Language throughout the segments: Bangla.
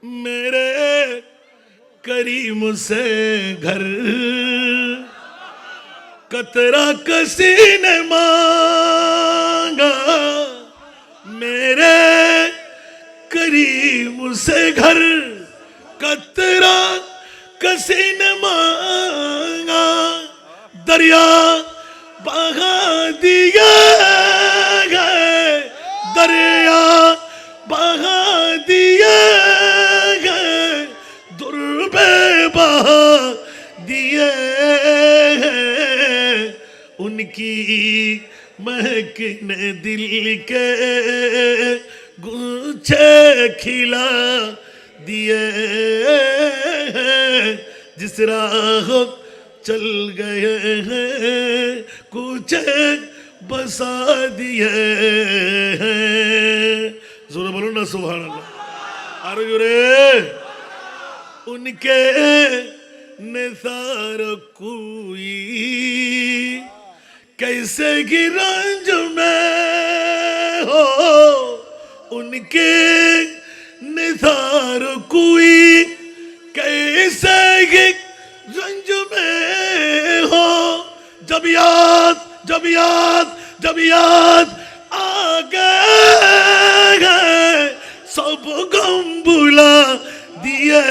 मेरे करीम से घर कतरा किसी ने मांगा, मेरे करीम से घर कतरा किसी ने मांगा, दरिया बहा दिया गए, दरिया बहा दिया गए, दुर्बे बहा दिए हैं, उनकी महक ने दिल के गुच्छे खिला दिए हैं, जिस राह चल गए हैं कुछ बसा दिए हैं। जोरे बोलो ना सुभान अल्लाह, अरे जोरे। उनके निसार कोई कैसे गिरंज में हो, उनके निसार कोई कैसे रंज में हो, जब याद जब याद जब याद आ गए सब गम भुला दिए,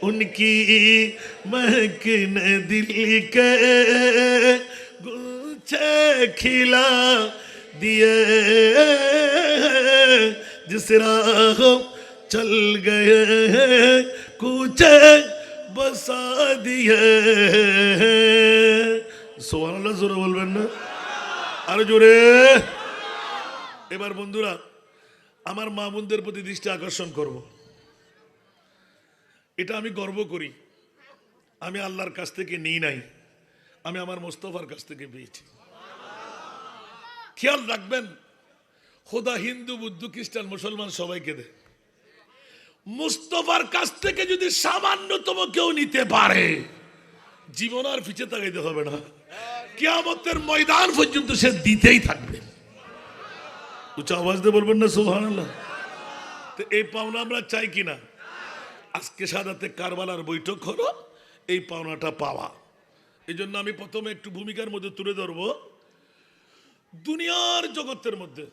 उनकी महक ने दिल के गुच्छे खिला दिए, जिस राह चल गए कुछ बसा दिए। সুবহানাল্লাহ জোরে বলবেন না, আরে জোরে। এবার বন্ধুরা আমার মা বোনদের প্রতি দৃষ্টি আকর্ষণ করব। এটা আমি গর্ব করি, আমি আল্লাহর কাছ থেকে নিই নাই, আমি আমার মোস্তফার কাছ থেকে পেয়েছি। খেয়াল রাখবেন, খোদা হিন্দু বুদ্ধ খ্রিস্টান মুসলমান সবাইকে দেয়, মুস্তফার কাছ থেকে যদি সামান্যতম কেউ নিতে পারে জীবন আর পিছে তাকাইতে হবে না, কিয়ামতের ময়দান পর্যন্ত সে দিতেই থাকবে। উচ্চ আওয়াজ দিয়ে বলবেন না সুবহানাল্লাহ। তো এই পাওনা আমরা চাই কিনা? আজকে সাদাতে কারবালার বৈঠক হলো এই পাওনাটা পাওয়া। এই জন্য আমি প্রথমে একটু ভূমিকার মধ্যে তুলে ধরবো, দুনিয়ার জগতের মধ্যে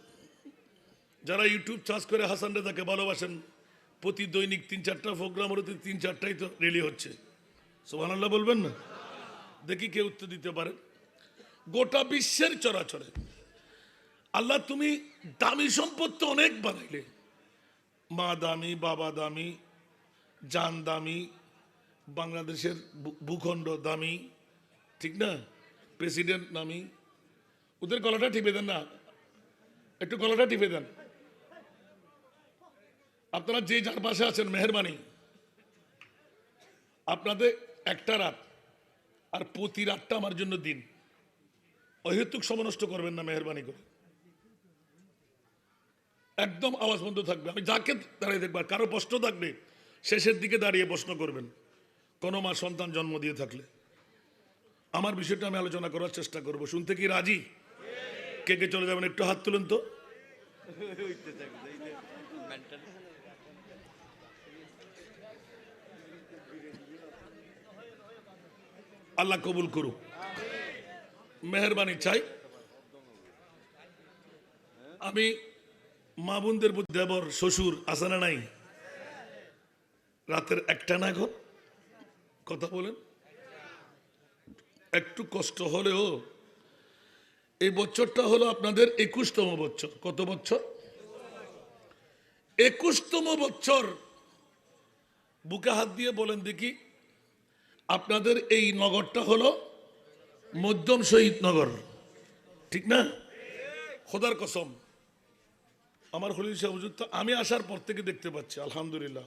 যারা ইউটিউব চার্জ করে হাসান রেজাকে ভালোবাসেন, প্রতি দৈনিক ৩-৪টা প্রোগ্রাম হতে ৩-৪টাই তো রেলি হচ্ছে। সুবহানাল্লাহ বলবেন না? দেখি কে উত্তর দিতে পারে। গোটা বিশ্বের চরাচরে আল্লাহ তুমি দামি সম্পদ তো অনেক বানাইলে, মা দামি, বাবা দামি, জান দামি, বাংলাদেশের ভূখণ্ড দামি, ঠিক না? প্রেসিডেন্ট দামি। ওদের গলাটা টিপে দেন না, একটু গলাটা টিপে দেন। আপনারা যে যার পাশে আছেন মেহেরবানি, আপনাদের একটা রাত আর প্রতি রাতটা আমার জন্য দিন, অহেতুক সময় নষ্ট করবেন না মেহেরবানি করে। একদম আওয়াজ বন্ধ থাকবে, আমি যাকে দাঁড়িয়ে দেখবার কারো প্রশ্ন থাকবে শেষের দিকে দাঁড়িয়ে প্রশ্ন করবেন। কোনো মা সন্তান জন্ম দিয়ে থাকলে আমার বিষয়টা আমি আলোচনা করার চেষ্টা করব। শুনতে কি রাজি? কে কে চলে যাবেন একটু হাত তুলেন তো। আল্লাহ কবুল করুক, মেহেরবানি চাই। আমি মা বোনদের দেবর শ্বশুর আছে না নাই? রাতের একটা না ঘর কথা বলেন, একটু কষ্ট হলেও এই বছরটা হলো আপনাদের 21তম বছর। কত বছর? 21তম বছর। বুকে হাত দিয়ে বলেন দেখি, আপনাদের এই নগরটা হলো মধ্যম শহীদ নগর, ঠিক না? খোদার কসম, আমার খলিল সাহেব হুজুর তো আমি আসার পর থেকে দেখতে পাচ্ছি আলহামদুলিল্লাহ,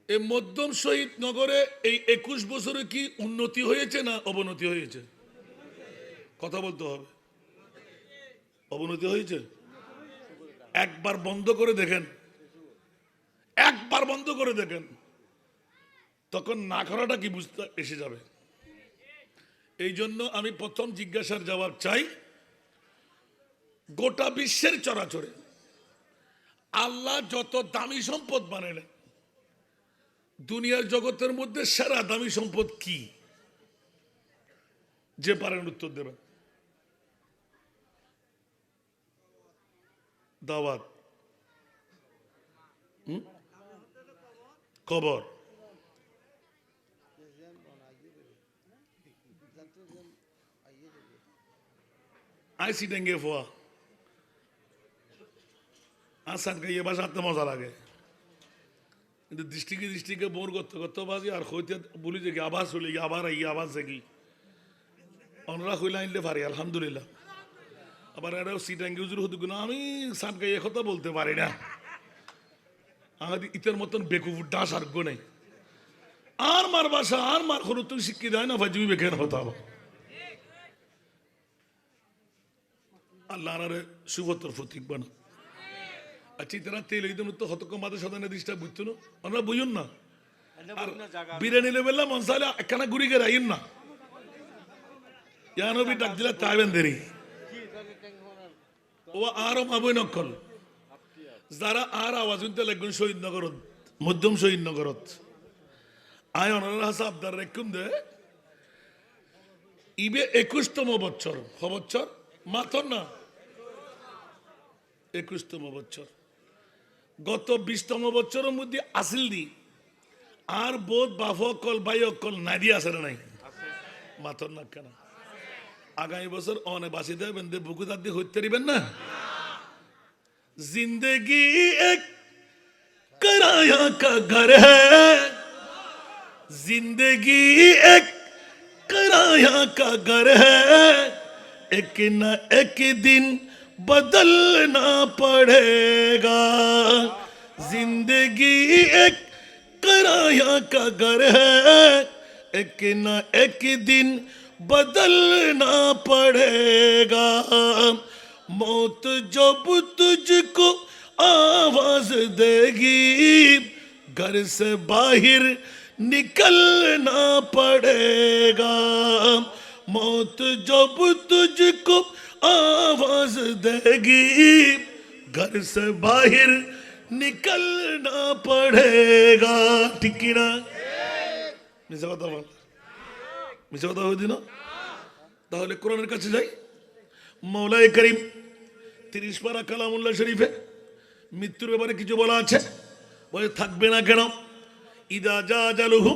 এই মধ্যম শহীদ নগরে এই 21 বছরে কি উন্নতি হয়েছে না অবনতি হয়েছে? কথা বলতে হবে। অবনতি হয়েছে? একবার বন্ধ করে দেখেন, একবার বন্ধ করে দেখেন, তখন না করাটা কি বুঝতে এসে যাবে। এই জন্য আমি প্রথম জিজ্ঞাসার জবাব চাই, গোটা বিশ্বের চরাচরে আল্লাহ যত দামি সম্পদ বানালেন, দুনিয়ার জগতের মধ্যে সেরা দামি সম্পদ কি? যে পারেন উত্তর দেবেন। দাওয়াত, কবর, আইসি ডেঙ্গে ফোয়া, আসান খাইয়ে বাসাতে মজা লাগে, কিন্তু দৃষ্টিকে বোর করতে করতে বাজি আর হইতে বলি যে আবার চলে গিয়ে আবার আই আবার জাগি অনরা হইলে আনলে পারি আলহামদুলিল্লাহ। আবার এরাও সিটাঙ্গি উজুর হতো না, আমি সান খাইয়ে কথা বলতে পারি না, আমাদের ইতের মতন বেকুফুর ডাস আর গো নেই, আর মার বাসা আর মার খরচ তুমি শিক্ষিত হয় না ভাই তুমি বেকেন হতাম। আল্লাহ আরে সুভতর ফতিক বানা। আচ্ছা তারা তেল এই তো হতক মাদে সদানে দৃষ্টা বুঝতো না, আমরা বুঝুন না। আর বিরিয়ানি লেবেলা মনসালে একখানা ঘুরি গে রাইন না, ইয়ানো বি ডাক দিলা তাইবেন দেরি ও আরো মাবই নকল যারা আর আওয়াজ শুনতে লাগবেন শহীদনগরত, মধ্যম শহীদনগরত আয় অনার হাসা আবদার রেখুন দে ইবে 21তম বছর বছর মাথর না 21তম বছর। গত 20তম বছরের মধ্যে আসিল দি আর বোধ বাফ অকল বাই অকল নাদি আছে না নাই মাথর না কেন? আগামী বছর অনে বাসি দেবেন দে বুকু দাঁত দিয়ে হইতে পারিবেন না। जिंदगी एक किराया का घर है, जिंदगी एक किराया का घर है, एक न एक दिन बदलना पड़ेगा, जिंदगी एक किराया का घर है, एक न एक दिन बदलना पड़ेगा, मौत जब तुझको आवाज देगी घर से बाहर निकलना पड़ेगा, मौत जब तुझको आवाज देगी घर से बाहर निकलना पड़ेगा। ठीक ना? মিছা কথা বল, মিছা কথা হয়ে দিন। তাহলে কোরআনের কাছে যাই। মৌলাই করিম 30 পারা কালামুল্লাহ শরীফে মৃত্যুর ব্যাপারে কিছু বলা আছে, বলে থাকবে না কেন? ইদা জা জালুহু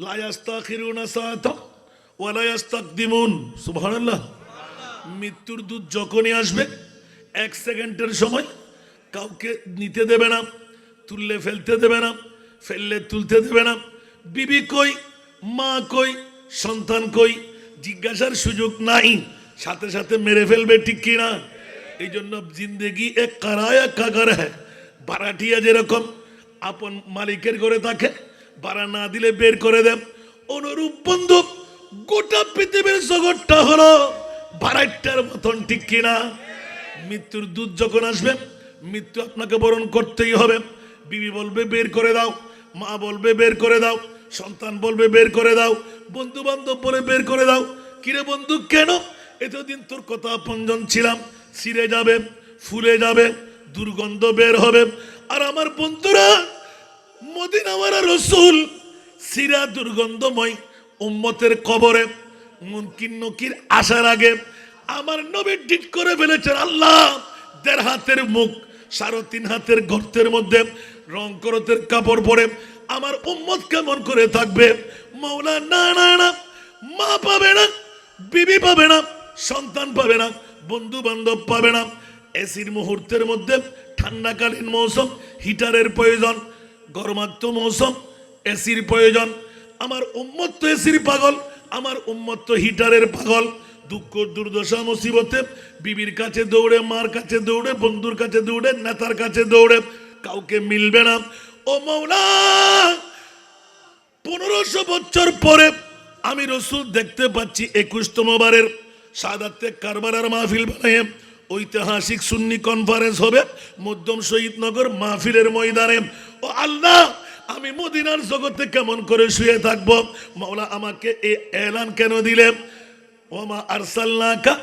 লা ইস্তাখিরুনা সাআতাম ওয়া লা ইস্তাকদিমুন। সুবহানাল্লাহ। মৃত্যুর দূত যখনই আসবে 1 সেকেন্ডের সময় কাউকে নিতে দেবে না, তুললে ফেলতে দেবে না, ফেললে তুলতে দেবে না। বিবি কই, মা কই, সন্তান কই, জিজ্ঞাসার সুযোগ নাই, সাথে সাথে মেরে ফেলবে। ঠিক কিনা? এই জন্য জিন্দেগি এক কারায়া কাগার হ্যাঁ। ভাড়াটিয়া যেরকম আপন মালিকের ঘরে থাকে, ভাড়া না দিলে বের করে দেন, অনুরূপ বন্ধু গোটা পৃথিবীর জগৎটা হলো ভাড়াটার মতন। ঠিক কিনা? মৃত্যুর দূত যখন আসবে মৃত্যু আপনাকে বরণ করতেই হবে। বিবি বলবে বের করে দাও, মা বলবে বের করে দাও, সন্তান বলবে বের করে দাও, বন্ধু বান্ধব বলে বের করে দাও। কিরে বন্ধু কেন? এতদিন তোর কথা আপনজন ছিলাম, ছিঁড়ে যাবে, ফুলে যাবে, দুর্গন্ধ বের হবে। আর আমার বন্ধুরা মদিনা ওয়ালা রাসূল সিরা দুর্গন্ধময় উম্মতের কবরে মুনকির নকির আসার আগে আমার নবী ঠিক করে ফেলেছেন, আল্লাহ 1.5 হাতের মুখ 3.5 হাতের গর্তের মধ্যে রং করতের কাপড় পরে আমার উম্মত কেমন করে থাকবে? মাওলা না না না, মা পাবে না, বিবি পাবে না, সন্তান পাবে না, বন্ধু বান্ধব পাবে না। এসির মুহূর্তের মধ্যে ঠান্ডাকালীন মৌসুম হিটারের প্রয়োজন, গরমাক্ত মৌসুম এসির প্রয়োজন। আমার উম্মত তো এসির পাগল, আমার উম্মত তো হিটারের পাগল। দুঃখ দুর্দশা মুসিবতে বিবির কাছে দৌড়ে, মার কাছে দৌড়ে, বন্ধুর কাছে দৌড়ে, নেতার কাছে দৌড়ে, কাউকে মিলবে না। ও মাওলা 1500 বছর পরে আমি রসুল দেখতে পাচ্ছি 21তম বারের শাহাদাতে কারবালার মাহফিল বানায় ঐতিহাসিক সুন্নি কনফারেন্স হবে মধ্যম শহীদনগর মাহফিলের ময়দানে। ও আল্লাহ, আমি মদিনার জগতে কেমন করে শুয়ে থাকবো? মাওলা আমাকে এই এলান কেন দিলে? ওমা আরসালনাকা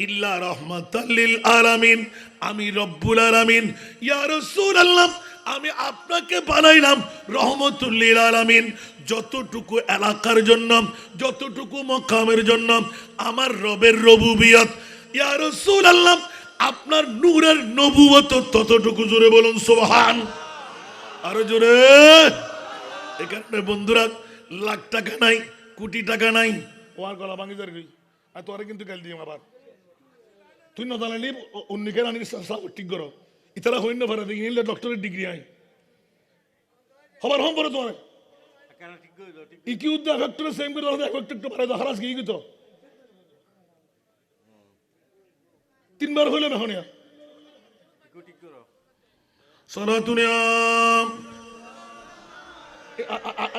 ইল্লা রাহমাতাল লিল আলামিন, আমি রব্বুল আলামিন। ইয়া রাসূলুল্লাহ, আমি আপনাকে বানাইলাম রহমতুল লিল আলামিন। যতটুকু এলাকার জন্য, যতটুকু মকামের জন্য আমার রবের রবুবিয়ত, ইয়া রাসূলুল্লাহ আপনার নূরের নবুয়ত ততটুকু। জোরে বলুন সুবহান। আরো জোরে। এখানে বন্ধুরা লাখ টাকা নাই, কোটি টাকা নাই, ওর গলা ভাঙি যার গই আর তোরে কিন্তু গাল দিই আবার। তুই না জানালি অন্যকে আনি ঠিক করো, ইতারা হইন না পারে দেখি নিলে ডক্টরের ডিগ্রি আই হবার হম করে তোমার ই কি উদ্যোগ ফ্যাক্টরে সেম করে একটু একটু পারে হারাস গিয়ে তো 3 বার হইলে এখন সনাতুনিয়া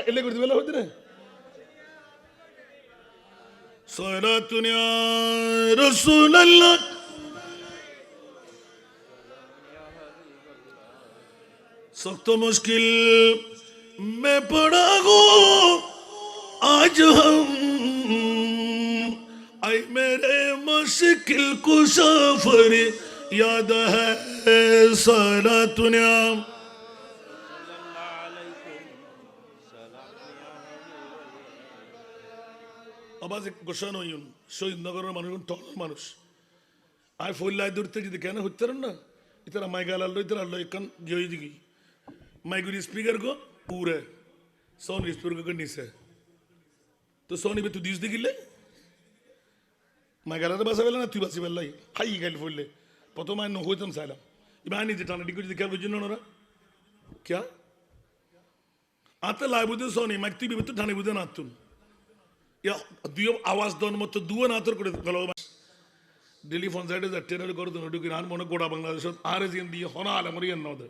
এলে করতে বেলা হইতে রে সনাতুনিয়া রাসূলুল্লাহ। सख्त मुश्किल में पड़ा हो आज हम, आई मेरे मुश्किल कुशा फर याद है सारा दुनिया। আবার গোসান হইন শহীদনগরের মানুষ টল মানুষ আর ফল্লাই দূরতে যদি কেন হইতে না ইতারা মাইগাল আল্লো ইতারা আল্লো এখান গিয়ে দিকে माइगुरी स्पीकर को पूरे सोनी स्पीकर को नीचे तो सोनी पे तू दिस दिखिले माइगाला तो बस वेला ना तू बस वेला ही हाई गैल फुल्ले पतो मैं नो होतम साला इबानी जिताना डिको जित क्या बुझनो ना क्या आता लाइव बुझे सोनी मैक्टी भी तो ठाने बुझे ना तुम या दुयो आवाज दोन मत तो दुआ ना तो करे गलो दिल्ली फोन साइड से टेरर करो तो नोटू की नान मोनो कोड़ा बांग्लादेश आर एस एन दिए होना आला मरियन नौ दे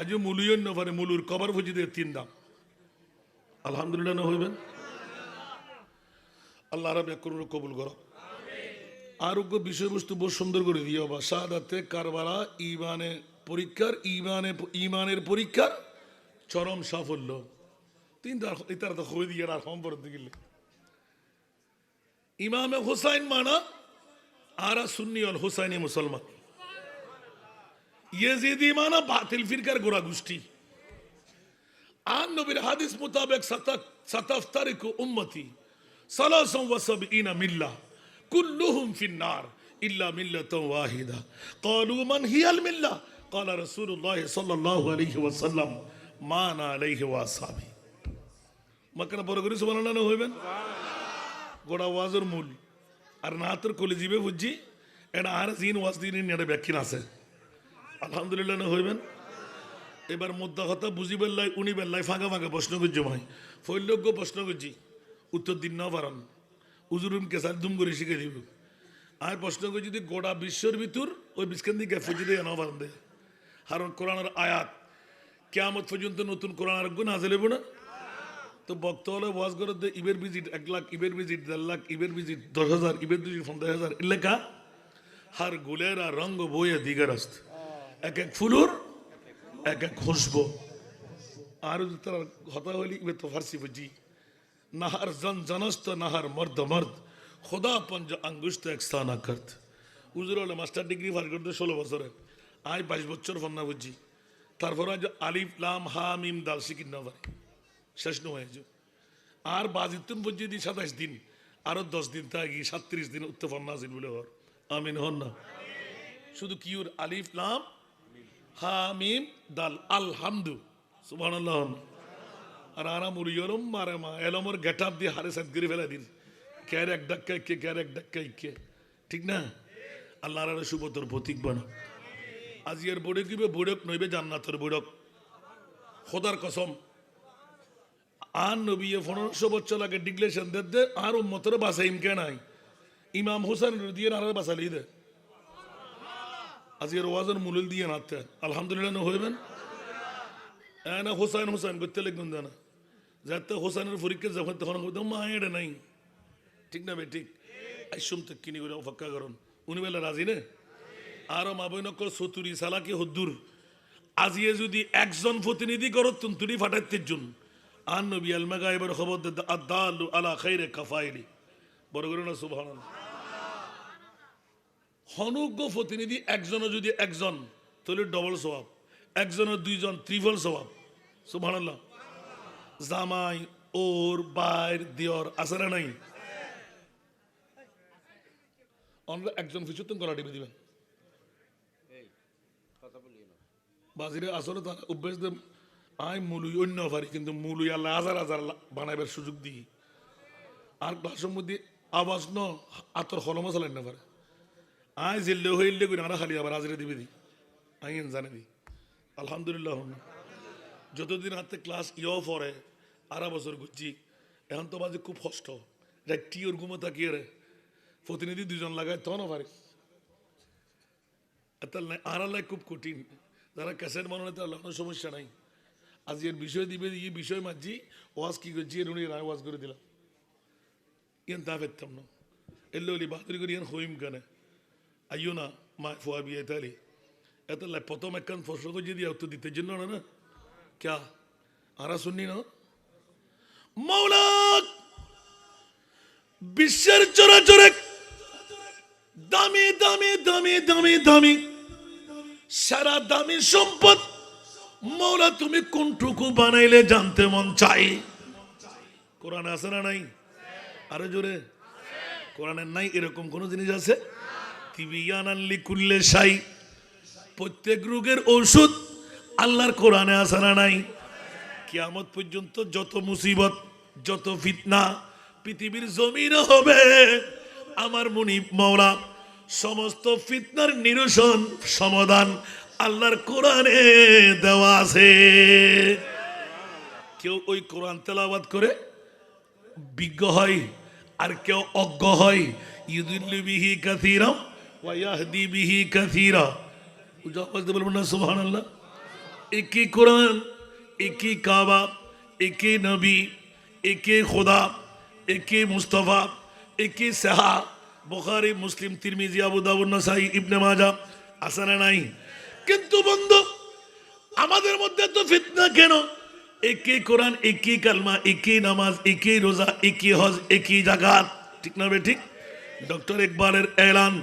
আজ মুলুয়ন না পারে মুলুর কবর ফুজিদের 3 দাম আলহামদুলিল্লাহ না হইবেন আল্লাহ রাব্বুল করুন কবুল করো আরোগ্য বিষয়বস্তু বহু সুন্দর করে দিও বা শাহাদাতে কারবালা ইমানের পরীক্ষার চরম সাফল্য 3 দার ইতার তো হই দিয়ে আর সম্পর্ক দিলে ইমামে হুসাইন মানা আরা সুন্নি আর হুসাইনি মুসলমান यजीदी माना बातिल फिरकर गोरा गुष्टी आन नबीर हदीस मुताबिक सतफ्तरिकु उम्मती सलासन व सबईना मिल्ला कुल्लुहुम फिन्नार इल्ला मिल्लतन वाहिदा क़ालू मन हियल मिल्ला क़ाल रसूलुल्लाह सल्लल्लाहु अलैहि वसल्लम माना अलैहि वसहाबी मकना परगरी सुबहानाल्लाह न होइबेन गोड़ा वाजर मूल আর না তোর কলি জিবে বুঝি এটা আর জিন ওয়াজ দিন নেড়ে ব্যাখ্যা আছে আলহামদুলিল্লাহ না হইবেন এবার মুদ্দা কথা বুঝিবেন লাই উনি বেল্লাই ফাঁকা ফাঁকা প্রশ্ন করছি ভাই ফৈলজ্ঞ প্রশ্ন করছি উত্তর দিন না পারান উজুরুম কেসার দুম করে শিখে দিব আর প্রশ্ন করছি যদি গোটা বিশ্বর ভিতর ওই বিস্কান দিকে ফুজি দিয়ে না পারেন দেয় কারণ কোরআনের আয়াত কিয়ামত পর্যন্ত নতুন কোরআন আর গুণ হাজে লেব না তো বক্ত হলে ওয়াজ করে দে ইবের ভিজিট 1 লাখ ইবের ভিজিট 1.5 লাখ ইবের ভিজিট 10,000 ইবের ভিজিট 50,000 এলাকা হার গুলেরা রঙ বইয়ে দিগারস্ত এক এক ফুলুর এক এক খুশবু আর তার কথা হলি ইবে তো ফারসি বুঝি নাহার জন জনস্ত নাহার মর্দ মর্দ খোদা পঞ্জ আঙ্গুস্ত এক স্থানা করত উজুর হলে মাস্টার ডিগ্রি ফার করতে 16 বছরে আই 22 বছর ফন্না বুঝি তারপর আজ আলিফ লাম হা মিম দাল শিখিন না পারি শেষ নয় আর বাজিতুন বুঝি দি 27 দিন আরো 10 দিন থাকি 37 দিন উত্তফান নাজিল বলে হর আমিন হন না শুধু কিউর আলিফ লাম হামিম দাল আলহামদু সুবহানাল্লাহ আর আরাম উরিয়লম মারে মা এলমর গেটআপ দিয়ে হারে সাত করে ফেলে দিন ক্যার এক ডাক্কা কে ক্যার এক ডাক্কা কে ঠিক না আল্লাহর আর সুবতর প্রতীক বানা আজিয়ার বড়ে কিবে বড়ক নইবে জান্নাতের বড়ক খোদার কসম আর নবী 1500 বছর আগে ডিক্লেরেশন দে আর উম্মতের বাসা ইমকে নাই ইমাম হোসেন দিয়ে আর বাসালি দে আজকের ওয়াজের মূল দিয়ে নাতে আলহামদুলিল্লাহ না হইবেন না হোসাইন হোসাইন করতে লিখবেন না যাতে হোসাইনের পরীক্ষা যখন তখন মা এটা নাই ঠিক না ভাই ঠিক আইসুম তো কিনি করে ফাক্কা করুন উনি বেলা রাজি নে আরো মা বই নকল সতুরি সালাকি হদ্দুর আজিয়ে যদি একজন প্রতিনিধি করো তুই ফাটাইতে জন আর নবী আলমা গায়েবের খবর আদালু আলা খাইরে কাফাইলি বড় করে না সুবহানাল্লাহ অনুজ্ঞ প্রতিনিধি একজনও যদি একজন তাহলে ডবল স্বভাব, একজনের দুইজন ত্রিফল স্বভাব। সুবহানাল্লাহ। জামাই ওর বাইর দিয়র আছে না নাই? আমরা একজন পিছু তুমি গলা টিপে দিবেন বাজিরে আসলে তার অভ্যেস দেব। আই মুলুই অন্য পারি, কিন্তু মুলুই আল্লাহ হাজার হাজার বানাইবার সুযোগ দিই। আর ক্লাসের মধ্যে আওয়াজ ন আতর হলম চালান না পারে। আই জিল্লে হইলে করি আমরা খালি আবার হাজিরে দিবে দিই, আই জানে দিই। আলহামদুলিল্লাহ। যতদিন হাতে ক্লাস পরে আড়া বছর ঘুরছি, এখন তো বাজে খুব কষ্ট। রাত্রি ওর ঘুমো তাকিয়ে রে প্রতিনিধি দুজন লাগায় তখনও পারে। আর আল্লাহ খুব কঠিন। যারা ক্যাসেট বানানো তার লাগানোর সমস্যা নাই। আজ এর বিষয় দিবে, এই বিষয় মাঝি ওয়াজ কি করছি এর উনি রায় ওয়াজ করে দিলাম, ইয়ান তা পেতাম না। এলে বলি বাহাদুরি করি ইয়ান হইম কেন আইও না মা ফোয়া বিয়ে তালি এত প্রথম একখান প্রশ্ন করছি দিয়ে উত্তর দিতে জন্য না ক্যা আরা শুননি না। মৌলা বিশ্বের চরাচরে দামি দামি দামি দামি দামি সারা দামি সম্পদ মৌলা তুমি কোনটুকু বানাইলে জানতে মন চাই। কোরআন আছে না নাই? আরে জোরে। কোরআনের নাই এরকম কোন জিনিস আছে? তিবিয়ানান লিকুল্লি শাই, প্রত্যেক রোগের ঔষধ আল্লাহর কোরআনে আছে না নাই? কিয়ামত পর্যন্ত যত মুসিবত যত ফিতনা পৃথিবীর জমিনে হবে, আমার মুনিব মাওলা সমস্ত ফিতনার নিরসন সমাধান আল্লাহর কোরআনে দেওয়া আছে। কেউ ওই কোরআন তেলাওয়াত করে বিজ্ঞ হয়, আর কেউ অজ্ঞ হয়। ইউদিল্লু বিহি কাসীরা ওয়া ইয়াহদি বিহি কাসীরা। বলবেন না সুবহানাল্লাহ। একই কোরআন, একই কাবা, একই নবী, একই খোদা, একই মুস্তফা, একই সাহা, বুখারী মুসলিম তিরমিজি আবু দাউদ নাসাই ইবনে মাজাহ আছে না নাই? কিন্তু বন্ধু আমাদের মধ্যে তো ফিতনা কেন? একই কোরআন, একই কালমা, একই নামাজ, একই রোজা, একই হজ, একই জাকাত, ঠিক না বে ঠিক? ডক্টর ইকবালের এলান